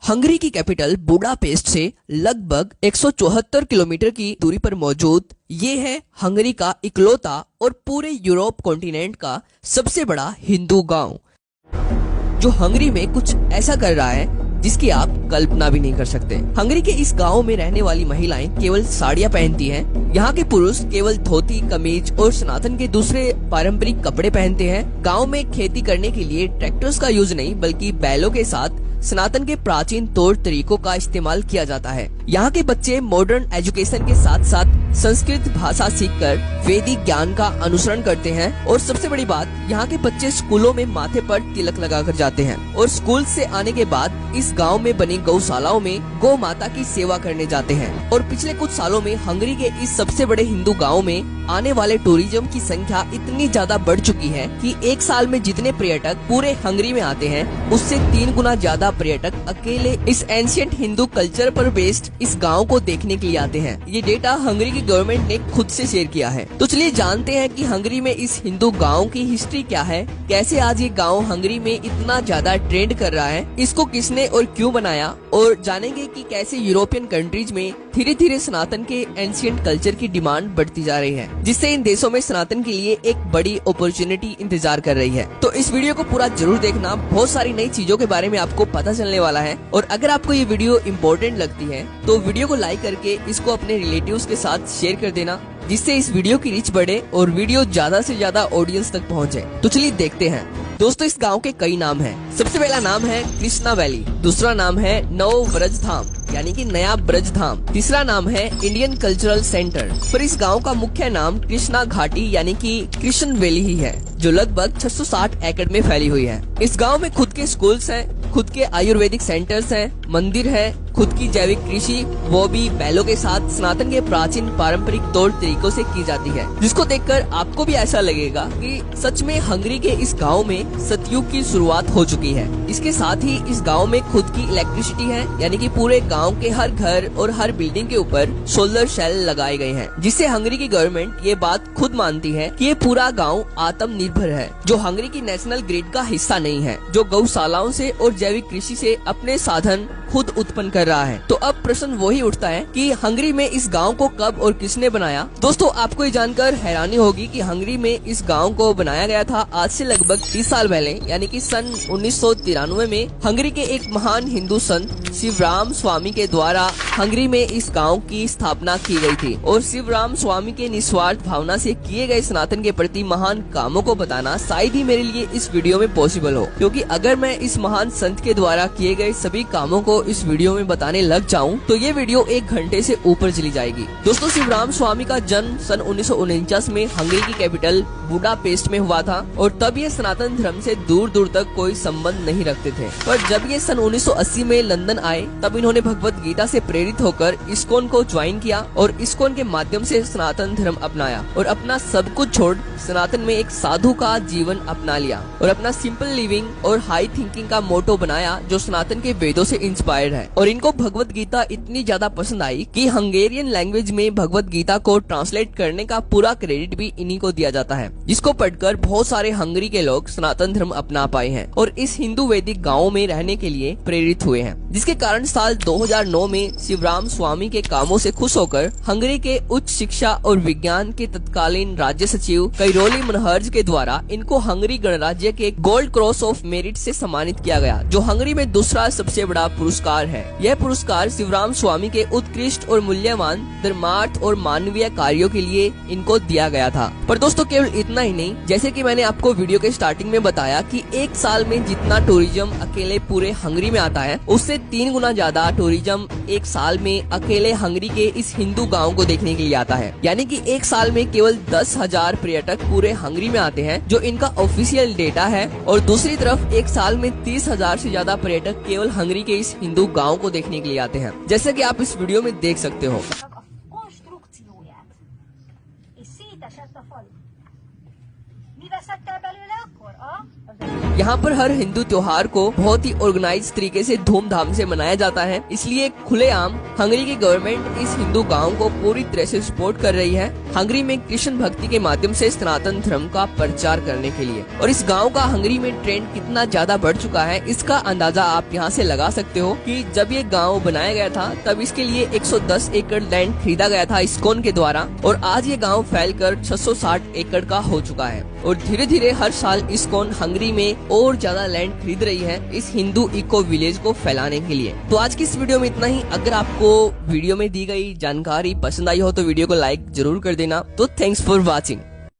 Hungary की capital Budapest से लगभग 174 किलोमीटर की दूरी पर मौजूद ये है हंगरी का इकलौता और पूरे यूरोप कॉन्टिनेंट का सबसे बड़ा हिंदू गांव, जो हंगरी में कुछ ऐसा कर रहा है जिसकी आप कल्पना भी नहीं कर सकते। हंगरी के इस गांव में रहने वाली महिलाएं केवल साड़ियां पहनती हैं। यहाँ के पुरुष केवल धोती, कमीज और सनातन के दूसरे पारंपरिक कपड़े पहनते हैं। गांव में खेती करने के लिए ट्रैक्टर्स का यूज नहीं बल्कि बैलों के साथ सनातन के प्राचीन तौर तरीकों का इस्तेमाल किया जाता है। यहाँ के बच्चे मॉडर्न एजुकेशन के साथ साथ संस्कृत भाषा सीखकर वैदिक ज्ञान का अनुसरण करते हैं और सबसे बड़ी बात, यहाँ के बच्चे स्कूलों में माथे पर तिलक लगाकर जाते हैं और स्कूल से आने के बाद इस गांव में बनी गौशालाओं में गौ माता की सेवा करने जाते हैं। और पिछले कुछ सालों में हंगरी के इस सबसे बड़े हिंदू गाँव में आने वाले टूरिज्म की संख्या इतनी ज्यादा बढ़ चुकी है कि एक साल में जितने पर्यटक पूरे हंगरी में आते हैं उससे 3 गुना ज्यादा पर्यटक अकेले इस एंशिएंट हिंदू कल्चर पर बेस्ड इस गांव को देखने के लिए आते हैं। ये डेटा हंगरी की गवर्नमेंट ने खुद से शेयर किया है। तो चलिए जानते हैं कि हंगरी में इस हिंदू गांव की हिस्ट्री क्या है, कैसे आज ये गांव हंगरी में इतना ज्यादा ट्रेंड कर रहा है, इसको किसने और क्यों बनाया, और जानेंगे कि कैसे यूरोपियन कंट्रीज में धीरे धीरे सनातन के एंशिएंट कल्चर की डिमांड बढ़ती जा रही है, जिससे इन देशों में सनातन के लिए एक बड़ी अपॉर्चुनिटी इंतजार कर रही है। तो इस वीडियो को पूरा जरूर देखना, बहुत सारी नई चीजों के बारे में आपको पता चलने वाला है। और अगर आपको ये वीडियो इम्पोर्टेंट लगती है तो वीडियो को लाइक करके इसको अपने रिलेटिव्स के साथ शेयर कर देना, जिससे इस वीडियो की रीच बढ़े और वीडियो ज्यादा से ज्यादा ऑडियंस तक पहुंचे। तो चलिए देखते हैं। दोस्तों, इस गांव के कई नाम हैं। सबसे पहला नाम है कृष्णा वैली, दूसरा नाम है नव ब्रज धाम यानी कि नया ब्रज धाम, तीसरा नाम है इंडियन कल्चरल सेंटर। पर इस गांव का मुख्य नाम कृष्णा घाटी यानी कि कृष्ण वैली ही है, जो लगभग 660 एकड़ में फैली हुई है। इस गांव में खुद के स्कूल्स हैं, खुद के आयुर्वेदिक सेंटर्स हैं, मंदिर है, खुद की जैविक कृषि, वो भी बैलों के साथ सनातन के प्राचीन पारंपरिक तौर तरीकों से की जाती है, जिसको देखकर आपको भी ऐसा लगेगा कि सच में हंगरी के इस गांव में सतयुग की शुरुआत हो चुकी है। इसके साथ ही इस गांव में खुद की इलेक्ट्रिसिटी है, यानी कि पूरे गांव के हर घर और हर बिल्डिंग के ऊपर सोलर सेल लगाए गए हैं, जिससे हंगरी की गवर्नमेंट ये बात खुद मानती है कि ये पूरा गाँव आत्मनिर्भर है, जो हंगरी की नेशनल ग्रिड का हिस्सा नहीं है, जो गौशालाओं से और जैविक कृषि से अपने साधन खुद उत्पन्न कर रहा है। तो अब प्रश्न वही उठता है कि हंगरी में इस गांव को कब और किसने बनाया। दोस्तों, आपको ये जानकर हैरानी होगी कि हंगरी में इस गांव को बनाया गया था आज से लगभग 30 साल पहले, यानी कि सन 1993 में हंगरी के एक महान हिंदू संत शिवराम स्वामी के द्वारा हंगरी में इस गांव की स्थापना की गई थी। और शिवराम स्वामी के निस्वार्थ भावना से किए गए सनातन के प्रति महान कामों को बताना शायद ही मेरे लिए इस वीडियो में पॉसिबल हो, क्योंकि अगर मैं इस महान संत के द्वारा किए गए सभी कामों को इस वीडियो में बताने लग जाऊं तो ये वीडियो 1 घंटे से ऊपर चली जाएगी। दोस्तों, शिवराम स्वामी का जन्म सन 1949 में हंगरी की कैपिटल बुडापेस्ट में हुआ था और तब ये सनातन धर्म से दूर दूर तक कोई संबंध नहीं रखते थे। पर जब ये सन 1980 में लंदन आए तब इन्होंने भगवत गीता से प्रेरित होकर इस्कॉन को ज्वाइन किया और इस्कॉन के माध्यम से सनातन धर्म अपनाया और अपना सब कुछ छोड़ सनातन में एक साधु का जीवन अपना लिया और अपना सिंपल लिविंग और हाई थिंकिंग का मोटो बनाया, जो सनातन के वेदों से इंस्पायर्ड है। और इनको भगवत गीता इतनी ज्यादा पसंद आई कि हंगेरियन लैंग्वेज में भगवत गीता को ट्रांसलेट करने का पूरा क्रेडिट भी इन्हीं को दिया जाता है, जिसको पढ़कर बहुत सारे हंगरी के लोग सनातन धर्म अपना पाए हैं और इस हिंदू वैदिक गाँव में रहने के लिए प्रेरित हुए हैं, जिसके कारण साल 2009 में शिवराम स्वामी के कामों से खुश होकर हंगरी के उच्च शिक्षा और विज्ञान के तत्कालीन राज्य सचिव कैरोली मनहर्ज के द्वारा इनको हंगरी गणराज्य के गोल्ड क्रॉस ऑफ मेरिट से सम्मानित किया गया, जो हंगरी में दूसरा सबसे बड़ा पुरस्कार है। यह पुरस्कार शिवराम स्वामी के उत्कृष्ट और मूल्यवान धर्मार्थ और मानवीय कार्यों के लिए इनको दिया गया था। पर दोस्तों, केवल इतना ही नहीं, जैसे कि मैंने आपको वीडियो के स्टार्टिंग में बताया कि एक साल में जितना टूरिज्म अकेले पूरे हंगरी में आता है उससे 3 गुना ज्यादा टूरिज्म एक साल में अकेले हंगरी के इस हिंदू गाँव को देखने के लिए आता है। यानी कि एक साल में केवल 10,000 पर्यटक पूरे हंगरी में आते हैं, जो इनका ऑफिशियल डेटा है। और दूसरी तरफ एक साल में 30,000 से ज्यादा पर्यटक केवल हंगरी के इस हिंदू गाँव को देखने के लिए आते हैं, जैसे कि आप इस वीडियो में देख सकते हो। Mi veszett el belőle akkor? यहाँ पर हर हिंदू त्योहार को बहुत ही ऑर्गेनाइज तरीके से धूमधाम से मनाया जाता है, इसलिए खुलेआम हंगरी की गवर्नमेंट इस हिंदू गांव को पूरी तरह से सपोर्ट कर रही है हंगरी में कृष्ण भक्ति के माध्यम से सनातन धर्म का प्रचार करने के लिए। और इस गांव का हंगरी में ट्रेंड कितना ज्यादा बढ़ चुका है, इसका अंदाजा आप यहाँ से लगा सकते हो कि जब ये गांव बनाया गया था तब इसके लिए 110 एकड़ लैंड खरीदा गया था इस्कॉन के द्वारा, और आज ये गांव फैलकर 660 एकड़ का हो चुका है। और धीरे धीरे हर साल इस्कॉन हंगरी में और ज्यादा लैंड खरीद रही है इस हिंदू इको विलेज को फैलाने के लिए। तो आज की इस वीडियो में इतना ही। अगर आपको वीडियो में दी गई जानकारी पसंद आई हो तो वीडियो को लाइक जरूर कर देना। तो थैंक्स फॉर वॉचिंग।